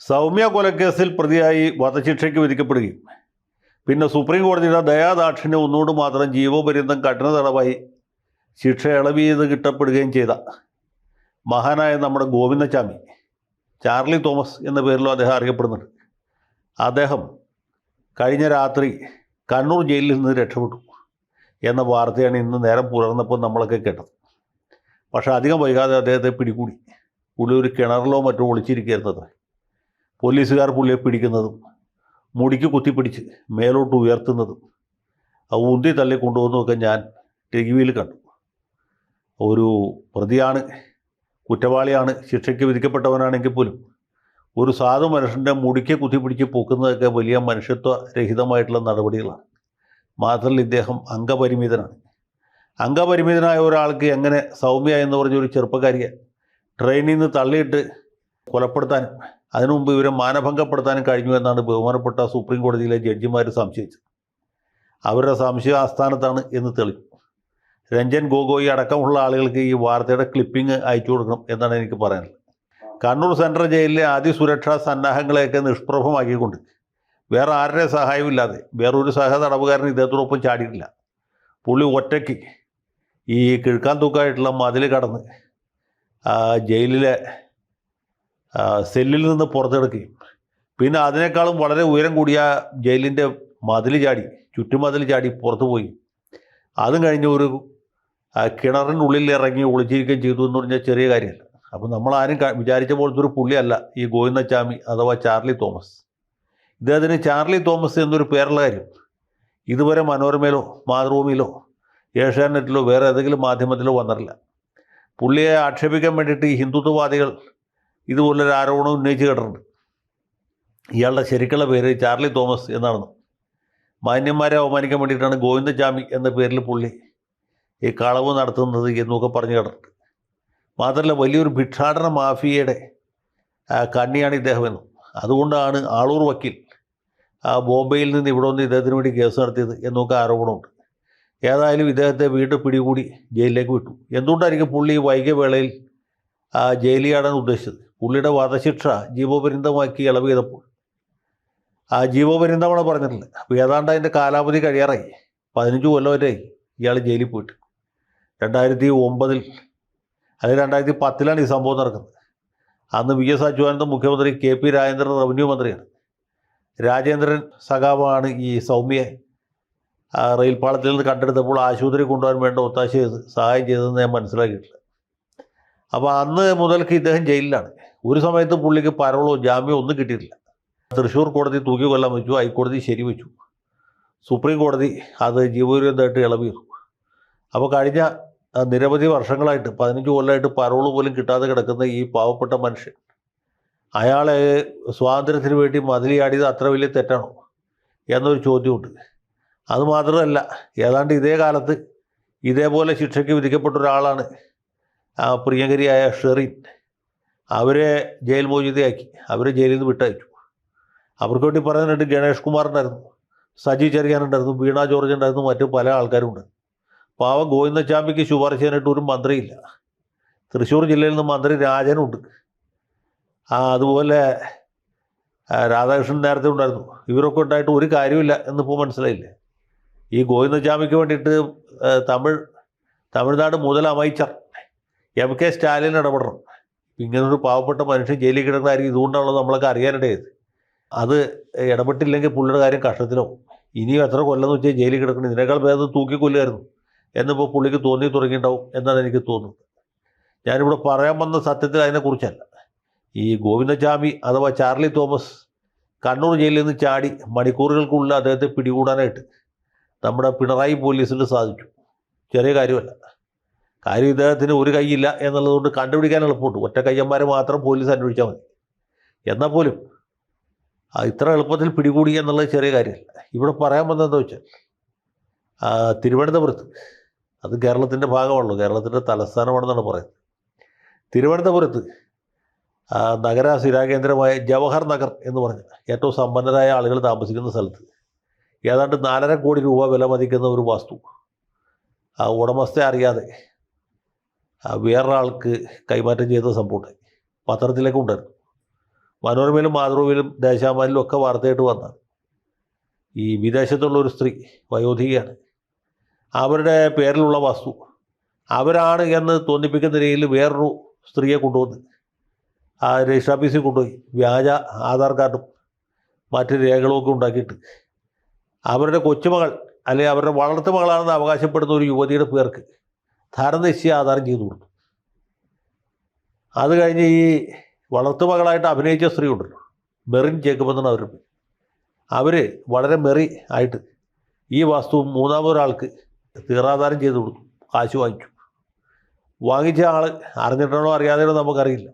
സൗമ്യ കൊലക്കേസിൽ പ്രതിയായി വധശിക്ഷയ്ക്ക് വിധിക്കപ്പെടുകയും പിന്നെ സുപ്രീം കോടതിയുടെ ദയാദാക്ഷിണ്യം ഒന്നുകൊണ്ട് മാത്രം ജീവപര്യന്തം കഠിന തടവായി ശിക്ഷ ഇളവ് ചെയ്ത് കിട്ടപ്പെടുകയും ചെയ്ത മഹാനായ നമ്മുടെ ഗോവിന്ദച്ചാമി, ചാർലി തോമസ് എന്ന പേരിലും അദ്ദേഹം അറിയപ്പെടുന്നുണ്ട്. അദ്ദേഹം കഴിഞ്ഞ രാത്രി കണ്ണൂർ ജയിലിൽ നിന്ന് രക്ഷപ്പെട്ടു എന്ന വാർത്തയാണ് ഇന്ന് നേരം പുലർന്നപ്പോൾ നമ്മളൊക്കെ കേട്ടത്. പക്ഷേ അധികം വൈകാതെ അദ്ദേഹത്തെ പിടികൂടി. പുള്ളി ഒരു കിണറിലോ മറ്റോ ഒളിച്ചിരിക്കുന്നത്. പോലീസുകാർ പുള്ളിയെ പിടിക്കുന്നതും മുടിക്ക് കുത്തിപ്പിടിച്ച് മേലോട്ട് ഉയർത്തുന്നതും ഉന്തി തള്ളി കൊണ്ടുപോകുന്നതൊക്കെ ഞാൻ ടി വിയിൽ കണ്ടു. ഒരു പ്രതിയാണ്, കുറ്റവാളിയാണ്, ശിക്ഷയ്ക്ക് വിധിക്കപ്പെട്ടവനാണെങ്കിൽ പോലും ഒരു സാധു മനുഷ്യൻ്റെ മുടിക്ക് കുത്തിപ്പിടിച്ച് പൊക്കുന്നതൊക്കെ വലിയ മനുഷ്യത്വരഹിതമായിട്ടുള്ള നടപടികളാണ്. മാത്രമല്ല ഇദ്ദേഹം അംഗപരിമിതനാണ്. അംഗപരിമിതനായ ഒരാൾക്ക് എങ്ങനെ സൗമ്യ എന്ന് പറഞ്ഞൊരു ചെറുപ്പക്കാരിയെ ട്രെയിനിൽ നിന്ന് തള്ളിയിട്ട് കൊലപ്പെടുത്താനും അതിനു മുമ്പ് ഇവരെ മാനഭംഗപ്പെടുത്താനും കഴിഞ്ഞു എന്നാണ് ബഹുമാനപ്പെട്ട സുപ്രീം കോടതിയിലെ ജഡ്ജിമാർ സംശയിച്ചത്. അവരുടെ സംശയം ആസ്ഥാനത്താണ് എന്ന് തെളിഞ്ഞു. രഞ്ജൻ ഗൊഗോയി അടക്കമുള്ള ആളുകൾക്ക് ഈ വാർത്തയുടെ ക്ലിപ്പിംഗ് അയച്ചു കൊടുക്കണം എന്നാണ് എനിക്ക് പറയാനുള്ളത്. കണ്ണൂർ സെൻട്രൽ ജയിലിലെ അതിസുരക്ഷാ സന്നാഹങ്ങളെയൊക്കെ നിഷ്പ്രഭമാക്കിക്കൊണ്ട് വേറെ ആരുടെ സഹായമില്ലാതെ വേറൊരു സഹ തടവുകാരൻ ഇദ്ദേഹത്തോടൊപ്പം ചാടിയിട്ടില്ല. പുള്ളി ഒറ്റയ്ക്ക് ഈ കിഴക്കാൻ തൂക്കായിട്ടുള്ള മതിൽ കടന്ന് ജയിലിലെ സെല്ലിൽ നിന്ന് പുറത്തെടുക്കുകയും പിന്നെ അതിനേക്കാളും വളരെ ഉയരം കൂടിയ ജയിലിൻ്റെ മതിൽ ചാടി, ചുറ്റുമതിൽ ചാടി പുറത്തു പോയി അതും കഴിഞ്ഞ് ഒരു കിണറിനുള്ളിൽ ഇറങ്ങി ഒളിച്ചിരിക്കുകയും ചെയ്തു എന്ന് പറഞ്ഞാൽ ചെറിയ കാര്യമല്ല. അപ്പോൾ നമ്മളാരും വിചാരിച്ച പോലത്തെ ഒരു പുള്ളിയല്ല ഈ ഗോവിന്ദച്ചാമി അഥവാ ചാർലി തോമസ്. ഇദ്ദേഹത്തിന് ചാർലി തോമസ് എന്നൊരു പേരുള്ള കാര്യം ഇതുവരെ മനോരമയിലോ മാതൃഭൂമിയിലോ ഏഷ്യാനെറ്റിലോ വേറെ ഏതെങ്കിലും മാധ്യമത്തിലോ വന്നിട്ടില്ല. പുള്ളിയെ ആക്ഷേപിക്കാൻ വേണ്ടിയിട്ട് ഈ ഹിന്ദുത്വവാദികൾ ഇതുപോലൊരു ആരോപണം ഉന്നയിച്ച് കേട്ടിട്ടുണ്ട്. ഇയാളുടെ ശരിക്കുള്ള പേര് ചാർലി തോമസ് എന്നാണെന്ന്. മാന്യന്മാരെ അവമാനിക്കാൻ വേണ്ടിയിട്ടാണ് ഗോവിന്ദച്ചാമി എന്ന പേരിൽ പുള്ളി ഈ കളവ് നടത്തുന്നത് എന്നൊക്കെ പറഞ്ഞു കേട്ടിട്ടുണ്ട്. മാത്രമല്ല വലിയൊരു ഭിക്ഷാടന മാഫിയയുടെ കണ്ണിയാണ് ഇദ്ദേഹമെന്നും അതുകൊണ്ടാണ് ആളൂർ വക്കീൽ ബോംബെയിൽ നിന്ന് ഇവിടെ വന്ന് ഇദ്ദേഹത്തിന് വേണ്ടി കേസ് നടത്തിയത് എന്നൊക്കെ ആരോപണമുണ്ട്. ഏതായാലും ഇദ്ദേഹത്തെ വീണ്ടും പിടികൂടി ജയിലിലേക്ക് വിട്ടു. എന്തുകൊണ്ടായിരിക്കും പുള്ളി വൈകിയ വേളയിൽ ജയിലിൽ ചാടാൻ ഉദ്ദേശിച്ചത്? പുള്ളിയുടെ വധശിക്ഷ ജീവപര്യന്തമാക്കി ഇളവ് ചെയ്തപ്പോൾ ജീവപര്യന്തമാണ് പറഞ്ഞിട്ടില്ല. അപ്പോൾ ഏതാണ്ട് അതിൻ്റെ കാലാവധി കഴിയാറായി. 15 കൊല്ലം വരെയായി ഇയാൾ ജയിലിൽ പോയിട്ട്. 2009 അല്ലെങ്കിൽ 2010 ഈ സംഭവം നടക്കുന്നത്. അന്ന് VS അച്യുതാനന്ദൻ മുഖ്യമന്ത്രി, KP രാജേന്ദ്രൻ റവന്യൂ മന്ത്രിയാണ്. രാജേന്ദ്രൻ സഖാവാണ് ഈ സൗമ്യയെ റെയിൽപാളത്തിൽ നിന്ന് കണ്ടെടുത്തപ്പോൾ ആശുപത്രി കൊണ്ടുപോകാൻ വേണ്ട ഒത്താശ ചെയ്ത് സഹായം ചെയ്തതെന്ന് ഞാൻ മനസ്സിലാക്കിയിട്ടില്ല. അപ്പോൾ അന്ന് മുതൽക്ക് ഇദ്ദേഹം ജയിലിലാണ്. ഒരു സമയത്ത് പുള്ളിക്ക് പരോളോ ജാമ്യമോ ഒന്നും കിട്ടിയിട്ടില്ല. തൃശ്ശൂർ കോടതി തൂക്കി കൊല്ലാൻ വെച്ചു, ഹൈക്കോടതി ശരിവെച്ചു, സുപ്രീം കോടതി അത് ജീവപര്യന്തമായിട്ട് ഇളവ് ചെയ്തു. അപ്പോൾ കഴിഞ്ഞ നിരവധി വർഷങ്ങളായിട്ട് 15 കൊല്ലമായിട്ട് പരോള് പോലും കിട്ടാതെ കിടക്കുന്ന ഈ പാവപ്പെട്ട മനുഷ്യൻ, അയാളെ സ്വാതന്ത്ര്യത്തിന് വേണ്ടി മതിലിയാടിയത് അത്ര വലിയ തെറ്റാണോ എന്നൊരു ചോദ്യമുണ്ട്. അതുമാത്രമല്ല, ഏതാണ്ട് ഇതേ കാലത്ത് ഇതേപോലെ ശിക്ഷയ്ക്ക് വിധിക്കപ്പെട്ട ഒരാളാണ് പ്രിയങ്കരിയായ ഷെറിൻ. അവരെ ജയിൽ മോചിതയാക്കി, അവരെ ജയിലിൽ നിന്ന് വിട്ടയച്ചു. അവർക്ക് വേണ്ടി പറയാനായിട്ട് ഗണേഷ് കുമാർ ഉണ്ടായിരുന്നു, സജി ചെറിയാനുണ്ടായിരുന്നു, വീണ ജോർജ് ഉണ്ടായിരുന്നു, മറ്റു പല ആൾക്കാരും ഉണ്ട്. പാവം ഗോവിന്ദച്ചാമിക്ക് ശുപാർശ ചെയ്യാനായിട്ട് ഒരു മന്ത്രിയില്ല. തൃശ്ശൂർ ജില്ലയിൽ നിന്ന് മന്ത്രി രാജനുണ്ട്. അതുപോലെ രാധാകൃഷ്ണൻ നേരത്തെ ഉണ്ടായിരുന്നു. ഇവരൊക്കെ ഉണ്ടായിട്ട് ഒരു കാര്യമില്ല എന്നിപ്പോൾ മനസ്സിലായില്ലേ? ഈ ഗോവിന്ദച്ചാമിക്ക് വേണ്ടിയിട്ട് തമിഴ്നാട് മുതലമൈച്ചർ MK സ്റ്റാലിൻ ഇടപെടണം. ഇങ്ങനൊരു പാവപ്പെട്ട മനുഷ്യൻ ജയിലിൽ കിടക്കുന്ന കാര്യം ഇതുകൊണ്ടാണല്ലോ നമ്മളൊക്കെ അറിയാനിടയത്. അത് ഇടപെട്ടില്ലെങ്കിൽ പുള്ളിയുടെ കാര്യം കഷ്ടത്തിലാവും. ഇനിയും എത്ര കൊല്ലം വെച്ചാൽ ജയിലിൽ കിടക്കണം, ഇതിനേക്കാൾ ഭേദം തൂക്കിക്കൊല്ലുമായിരുന്നു എന്നിപ്പോൾ പുള്ളിക്ക് തോന്നി തുടങ്ങിയിട്ടുണ്ടാവും എന്നാണ് എനിക്ക് തോന്നുന്നത്. ഞാനിവിടെ പറയാൻ വന്ന സത്യത്തിൽ അതിനെക്കുറിച്ചല്ല. ഈ ഗോവിന്ദച്ചാമി അഥവാ ചാർലി തോമസ് കണ്ണൂർ ജയിലിൽ നിന്ന് ചാടി മണിക്കൂറുകൾക്കുള്ളിൽ അദ്ദേഹത്തെ പിടികൂടാനായിട്ട് നമ്മുടെ പിണറായി പോലീസിന് സാധിച്ചു. ചെറിയ കാര്യമല്ല. കാര്യം ഇദ്ദേഹത്തിന് ഒരു കൈയില്ല എന്നുള്ളതുകൊണ്ട് കണ്ടുപിടിക്കാൻ എളുപ്പമുണ്ട്. ഒറ്റ കയ്യന്മാരെ മാത്രം പോലീസ് അന്വേഷിച്ചാൽ മതി. എന്നാൽ പോലും ഇത്ര എളുപ്പത്തിൽ പിടികൂടി എന്നുള്ളത് ചെറിയ കാര്യമല്ല. ഇവിടെ പറയാൻ വന്നതെന്ന് വെച്ചാൽ തിരുവനന്തപുരത്ത്, അത് കേരളത്തിൻ്റെ ഭാഗമാണല്ലോ, കേരളത്തിൻ്റെ തലസ്ഥാനമാണെന്നാണ് പറയുന്നത്. തിരുവനന്തപുരത്ത് നഗര സ്ഥിരാകേന്ദ്രമായ ജവഹർ നഗർ എന്ന് പറഞ്ഞ ഏറ്റവും സമ്പന്നരായ ആളുകൾ താമസിക്കുന്ന സ്ഥലത്ത് ഏതാണ്ട് 4.5 കോടി രൂപ വില മതിക്കുന്ന ഒരു വസ്തു ഉടമസ്ഥയെ അറിയാതെ വേറൊരാൾക്ക് കൈമാറ്റം ചെയ്ത സംഭവം പത്രത്തിലേക്ക് ഉണ്ടായിരുന്നു. മനോരമയിലും മാതൃഭൂമിയിലും ദേശാഭിമാനിലും ഒക്കെ വാർത്തയായിട്ട് വന്നതാണ്. ഈ വിദേശത്തുള്ള ഒരു സ്ത്രീ വയോധികയാണ്. അവരുടെ പേരിലുള്ള വസ്തു അവരാണ് എന്ന് തോന്നിപ്പിക്കുന്ന രീതിയിൽ വേറൊരു സ്ത്രീയെ കൊണ്ടുവന്ന് ആ രജിസ്റ്റർ ഓഫീസിൽ കൊണ്ടുപോയി വ്യാജ ആധാർ കാർഡും മറ്റ് രേഖകളുമൊക്കെ ഉണ്ടാക്കിയിട്ട് അവരുടെ കൊച്ചുമകൾ അല്ലെങ്കിൽ അവരുടെ വളർത്തു മകളാണെന്ന് അവകാശപ്പെടുന്ന ഒരു യുവതിയുടെ പേർക്ക് ധനനിശ്ചയ ആധാരം ചെയ്തു കൊടുത്തു. അത് കഴിഞ്ഞ് ഈ വളർത്തുമകളായിട്ട് അഭിനയിച്ച സ്ത്രീ ഉണ്ടല്ലോ, മെറിൻ ജേക്കബ് എന്നാണ് അവരുടെ പേര്. അവർ വളരെ മെറി ആയിട്ട് ഈ വസ്തു മൂന്നാമതൊരാൾക്ക് തീറാധാരം ചെയ്തു കൊടുത്തു, കാശ് വാങ്ങിച്ചു. വാങ്ങിച്ച ആൾ അറിഞ്ഞിട്ടാണോ അറിയാതെയാണോ നമുക്കറിയില്ല.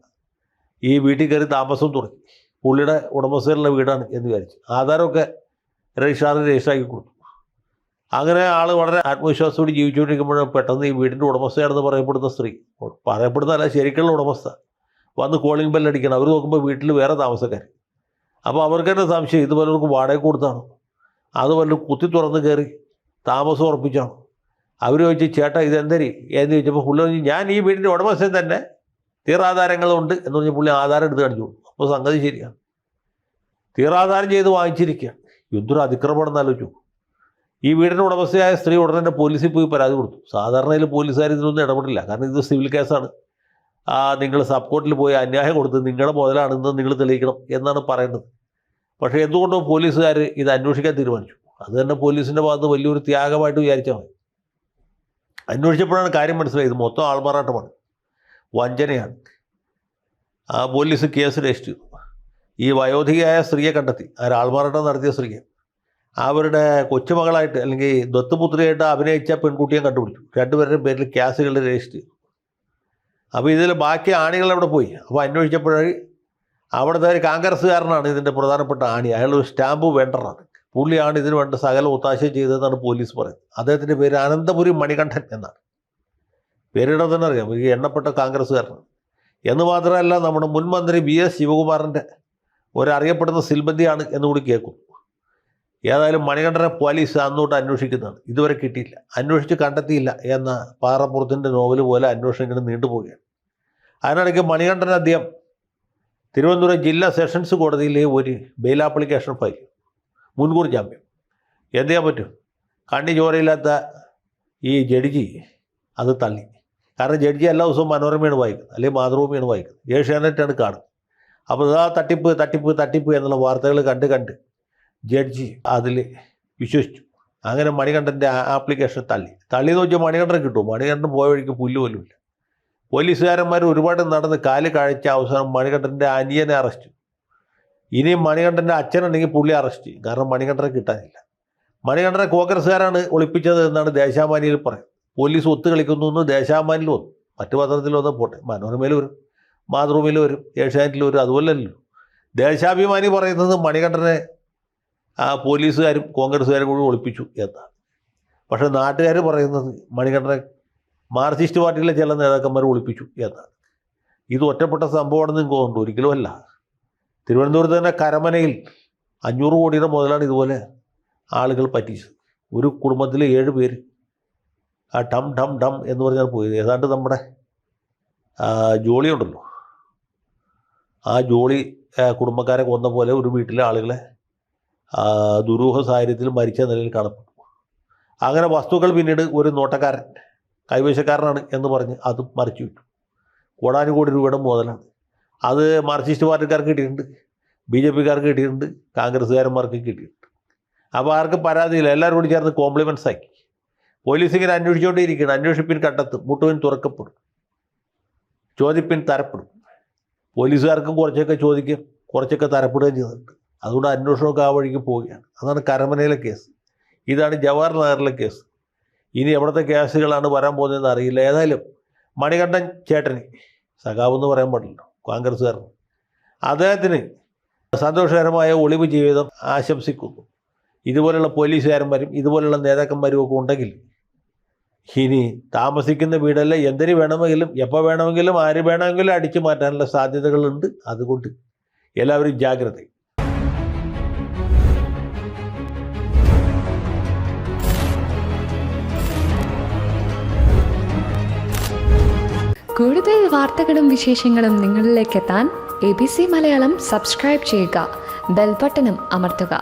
ഈ വീട്ടിൽ കയറി താമസം തുടങ്ങി. പുള്ളിയുടെ ഉടമസ്ഥയിലുള്ള വീടാണ് എന്ന് വിചാരിച്ചു ആധാരമൊക്കെ രജിസ്റ്ററാക്കി കൊടുത്തു. അങ്ങനെ ആൾ വളരെ ആത്മവിശ്വാസത്തോടെ ജീവിച്ചുകൊണ്ടിരിക്കുമ്പോഴും പെട്ടെന്ന് ഈ വീടിൻ്റെ ഉടമസ്ഥയാണെന്ന് പറയപ്പെടുന്ന സ്ത്രീ, പറയപ്പെടുന്നതല്ല ശരിക്കുള്ള ഉടമസ്ഥ, വന്ന് കോളിംഗ് ബെല്ലടിക്കണം. അവർ നോക്കുമ്പോൾ വീട്ടിൽ വേറെ താമസക്കാർ. അപ്പോൾ അവർക്ക് തന്നെ സംശയം, ഇത് പലർക്കും വാടക കൊടുത്താണോ, അത് വല്ലതും കുത്തി തുറന്ന് കയറി താമസം ഉറപ്പിച്ചാണോ. അവർ ചോദിച്ചു, ചേട്ടാ ഇതെന്തരി എന്ന് ചോദിച്ചപ്പോൾ പുള്ളി പറഞ്ഞു, ഞാൻ ഈ വീടിൻ്റെ ഉടമസ്ഥൻ തന്നെ, തീറാധാരങ്ങളുണ്ട് എന്ന് പറഞ്ഞ് പുള്ളി ആധാരം എടുത്ത് കാണിച്ചു. അപ്പോൾ സംഗതി ശരിയാണ്, തീറാധാരം ചെയ്ത് വാങ്ങിച്ചിരിക്കുകയാണ്. എന്തൊരു അതിക്രമണം എന്നാലോചിച്ചു. ഈ വീടിൻ്റെ ഉടമസ്ഥയായ സ്ത്രീ ഉടനെ തന്നെ പോലീസിൽ പോയി പരാതി കൊടുത്തു. സാധാരണയിൽ പോലീസുകാർ ഇതിനൊന്നും ഇടപെടില്ല, കാരണം ഇത് സിവിൽ കേസാണ്. നിങ്ങൾ സബ് കോർട്ടിൽ പോയി അന്യായം കൊടുത്ത് നിങ്ങളുടെ മുതലാണെന്ന് നിങ്ങൾ തെളിയിക്കണം എന്നാണ് പറയേണ്ടത്. പക്ഷേ എന്തുകൊണ്ടോ പോലീസുകാർ ഇത് അന്വേഷിക്കാൻ തീരുമാനിച്ചു. അത് തന്നെ പോലീസിൻ്റെ ഭാഗത്ത് വലിയൊരു ത്യാഗമായിട്ട് വിചാരിച്ചാൽ മതി. അന്വേഷിച്ചപ്പോഴാണ് കാര്യം മനസ്സിലായത്, മൊത്തം ആൾമാറാട്ടമാണ്, വഞ്ചനയാണ്. ആ പോലീസ് കേസ് രജിസ്റ്റർ ചെയ്തു. ഈ വയോധികയായ സ്ത്രീയെ കണ്ടെത്തി, ആൾമാറാട്ടം നടത്തിയ സ്ത്രീയെ. അവരുടെ കൊച്ചുമകളായിട്ട് അല്ലെങ്കിൽ ദത്തുപുത്രിയായിട്ട് അഭിനയിച്ച പെൺകുട്ടിയെ കണ്ടുപിടിച്ചു. രണ്ടുപേരുടെയും പേരിൽ കേസുകൾ രജിസ്റ്റർ ചെയ്തു. അപ്പോൾ ഇതിൽ ബാക്കി ആണികൾ അവിടെ പോയി. അപ്പോൾ അന്വേഷിച്ചപ്പോഴേ അവിടുത്തെ ഒരു കോൺഗ്രസ്സുകാരനാണ് ഇതിൻ്റെ പ്രധാനപ്പെട്ട ആണി. അയാളൊരു സ്റ്റാമ്പ് വെണ്ടറാണ്. പുള്ളിയാണ് ഇതിന് വേണ്ട സകല ഒത്താശ ചെയ്തതെന്നാണ് പോലീസ് പറയുന്നത്. അദ്ദേഹത്തിൻ്റെ പേര് അനന്തപുരി മണികണ്ഠൻ എന്നാണ്. പേരിടെ തന്നെ അറിയാം, ഈ എണ്ണപ്പെട്ട കോൺഗ്രസ്സുകാരനാണ്. എന്ന് മാത്രമല്ല, നമ്മുടെ മുൻ മന്ത്രി VS ശിവകുമാറിൻ്റെ ഒരറിയപ്പെടുന്ന സിൽബന്തിയാണ് എന്നുകൂടി കേൾക്കും. ഏതായാലും മണികണ്ഠനെ പോലീസ് അന്നോട്ട് അന്വേഷിക്കുന്നതാണ്. ഇതുവരെ കിട്ടിയില്ല, അന്വേഷിച്ച് കണ്ടെത്തിയില്ല എന്ന പാറപ്പുറത്തിൻ്റെ നോവൽ പോലെ അന്വേഷണം ഇങ്ങനെ നീണ്ടുപോവുകയാണ്. അതിനിടയ്ക്ക് മണികണ്ഠൻ അദ്ദേഹം തിരുവനന്തപുരം ജില്ലാ സെഷൻസ് കോടതിയിലെ ഒരു ബെയിൽ ആപ്ലിക്കേഷൻ ഫയൽ, മുൻകൂർ ജാമ്യം. എന്ത് ചെയ്യാൻ പറ്റും? കണ്ണി ചോരയില്ലാത്ത ഈ ജഡ്ജി അത് തള്ളി. കാരണം ജഡ്ജി എല്ലാ ദിവസവും മനോരമയാണ് വായിക്കുന്നത്, അല്ലെങ്കിൽ മാതൃഭൂമിയാണ് വായിക്കുന്നത്, ഏഷ്യാനെറ്റാണ് കാണുന്നത്. അപ്പോൾ ആ തട്ടിപ്പ് തട്ടിപ്പ് തട്ടിപ്പ് എന്നുള്ള വാർത്തകൾ കണ്ട് ജഡ്ജി അതിൽ വിശ്വസിച്ചു. അങ്ങനെ മണികണ്ഠൻ്റെ ആപ്ലിക്കേഷൻ തള്ളിയെന്ന് വെച്ചാൽ മണികണ്ഠൻ കിട്ടും. മണികണ്ഠൻ പോയ വഴിക്ക് പുല്ല് പോലുമില്ല. പോലീസുകാരന്മാർ ഒരുപാട് നടന്ന് കാല് കാഴ്ച അവസാനം മണികണ്ഠൻ്റെ അനിയനെ അറസ്റ്റ് ചെയ്തു. ഇനിയും മണികണ്ഠൻ്റെ അച്ഛനുണ്ടെങ്കിൽ പുള്ളി അറസ്റ്റ് ചെയ്യും, കാരണം മണികണ്ഠനെ കിട്ടാനില്ല. മണികണ്ഠനെ കോൺഗ്രസ്സുകാരാണ് ഒളിപ്പിച്ചത് എന്നാണ് ദേശാഭിമാനിയിൽ പറയുന്നത്. പോലീസ് ഒത്തു കളിക്കുന്നു എന്ന് ദേശാഭിമാനിയിൽ വന്നു, മറ്റു പത്രത്തിൽ വന്ന് പോട്ടെ, മനോരമയിൽ വരും, മാതൃഭൂമിയിൽ വരും, ഏഷ്യാനെറ്റിൽ വരും. അതുപോലല്ലോ ദേശാഭിമാനി പറയുന്നത് മണികണ്ഠനെ പോലീസുകാരും കോൺഗ്രസ്സുകാരും കൂടി ഒളിപ്പിച്ചു എന്നാണ്. പക്ഷേ നാട്ടുകാർ പറയുന്നത് മണികണ്ഠനെ മാർക്സിസ്റ്റ് പാർട്ടിയിലെ ചില നേതാക്കന്മാർ ഒളിപ്പിച്ചു എന്നാണ്. ഇത് ഒറ്റപ്പെട്ട സംഭവമാണെന്ന് നിങ്ങൾക്ക് തോന്നുന്നു, ഒരിക്കലും അല്ല. തിരുവനന്തപുരത്ത് തന്നെ കരമനയിൽ 500 കോടിയുടെ മുതലാണ് ഇതുപോലെ ആളുകൾ പറ്റിച്ചത്. ഒരു കുടുംബത്തിലെ 7 പേര് ആ ഡം ഡം ഡം എന്ന് പറഞ്ഞാൽ പോയത്. ഏതാണ്ട് നമ്മുടെ ജോളി ഉണ്ടല്ലോ, ആ ജോളി കുടുംബക്കാരെ കൊന്ന പോലെ ഒരു വീട്ടിലെ ആളുകളെ ദുരൂഹ സാഹചര്യത്തിൽ മരിച്ച നിലയിൽ കാണപ്പെട്ടു. അങ്ങനെ വസ്തുക്കൾ പിന്നീട് ഒരു നോട്ടക്കാരൻ, കൈവശക്കാരനാണ് എന്ന് പറഞ്ഞ് അത് മറിച്ചു വിട്ടു. കോടാനുകോടി രൂപയുടെ മുതലാണ്. അത് മാർക്സിസ്റ്റ് പാർട്ടിക്കാർക്ക് കിട്ടിയിട്ടുണ്ട്, BJPക്കാർക്ക് കിട്ടിയിട്ടുണ്ട്, കോൺഗ്രസ്സുകാരന്മാർക്ക് കിട്ടിയിട്ടുണ്ട്. അപ്പോൾ ആർക്കും പരാതിയില്ല, എല്ലാവരും കൂടി ചേർന്ന് കോംപ്ലിമെൻറ്റ്സ് ആക്കി. പോലീസ് ഇങ്ങനെ അന്വേഷിച്ചുകൊണ്ടേയിരിക്കണം. അന്വേഷിപ്പിൻ കണ്ടെത്തും, മുട്ടുവിൻ തുറക്കപ്പെടും, ചോദിപ്പിൻ തരപ്പെടും. പോലീസുകാർക്കും കുറച്ചൊക്കെ ചോദിക്കും, കുറച്ചൊക്കെ തരപ്പെടുകയും ചെയ്തിട്ടുണ്ട്. അതുകൊണ്ട് അന്വേഷണമൊക്കെ ആ വഴിക്ക് പോവുകയാണ്. അതാണ് കരമനയിലെ കേസ്. ഇതാണ് ജവഹർലാലിലെ കേസ്. ഇനി എവിടുത്തെ കേസുകളാണ് വരാൻ പോകുന്നതെന്ന് അറിയില്ല. ഏതായാലും മണികണ്ഠൻ ചേട്ടന്, സഖാവെന്ന് പറയാൻ പാടില്ലല്ലോ, കോൺഗ്രസ്സുകാരൻ, അദ്ദേഹത്തിന് സന്തോഷകരമായ ഒളിവ് ജീവിതം ആശംസിക്കുന്നു. ഇതുപോലുള്ള പോലീസുകാരന്മാരും ഇതുപോലുള്ള നേതാക്കന്മാരും ഒക്കെ ഉണ്ടെങ്കിൽ ഇനി താമസിക്കുന്ന വീടല്ല, എന്തിനു വേണമെങ്കിലും എപ്പോൾ വേണമെങ്കിലും ആര് വേണമെങ്കിലും അടിച്ചു മാറ്റാനുള്ള സാധ്യതകളുണ്ട്. അതുകൊണ്ട് എല്ലാവരും ജാഗ്രത. കൂടുതൽ വാർത്തകളും വിശേഷങ്ങളും നിങ്ങളിലേക്ക് എത്താൻ ABC മലയാളം സബ്സ്ക്രൈബ് ചെയ്യുക, ബെൽബട്ടനും അമർത്തുക.